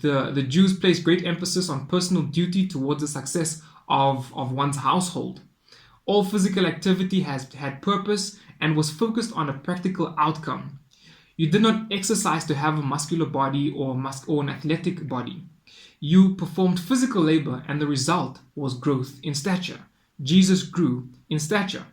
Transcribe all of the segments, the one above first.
the Jews placed great emphasis on personal duty towards the success of one's household. All physical activity had purpose and was focused on a practical outcome. You did not exercise to have a muscular body or an athletic body. You performed physical labor, and the result was growth in stature. Jesus grew in stature.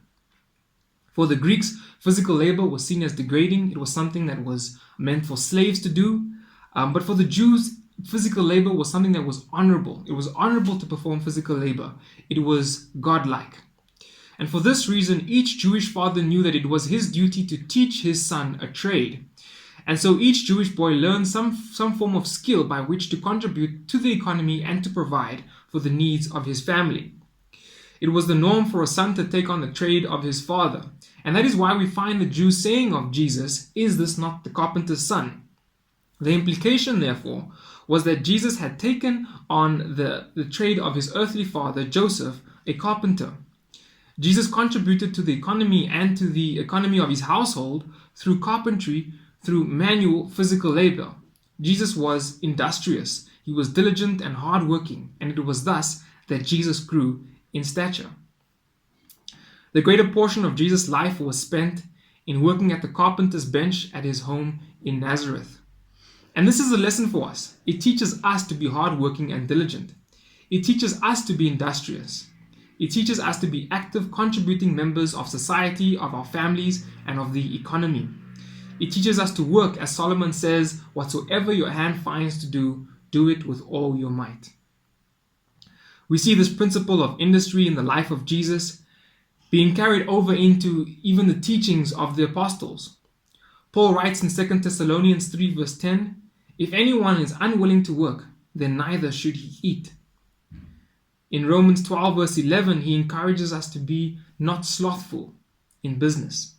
For the Greeks, physical labor was seen as degrading. It was something that was meant for slaves to do. But for the Jews, physical labor was something that was honorable. It was honorable to perform physical labor. It was godlike. And for this reason, each Jewish father knew that it was his duty to teach his son a trade. And so each Jewish boy learned some form of skill by which to contribute to the economy and to provide for the needs of his family. It was the norm for a son to take on the trade of his father. And that is why we find the Jews saying of Jesus, "Is this not the carpenter's son?" The implication, therefore, was that Jesus had taken on the trade of his earthly father, Joseph, a carpenter. Jesus contributed to the economy and to the economy of his household through carpentry, through manual physical labor. Jesus was industrious. He was diligent and hardworking, and it was thus that Jesus grew in stature. The greater portion of Jesus' life was spent in working at the carpenter's bench at his home in Nazareth. And this is a lesson for us. It teaches us to be hardworking and diligent. It teaches us to be industrious. It teaches us to be active, contributing members of society, of our families, and of the economy. It teaches us to work, as Solomon says, "Whatsoever your hand finds to do, do it with all your might." We see this principle of industry in the life of Jesus being carried over into even the teachings of the apostles. Paul writes in 2 Thessalonians 3 verse 10, "If anyone is unwilling to work, then neither should he eat." In Romans 12 verse 11, he encourages us to be not slothful in business.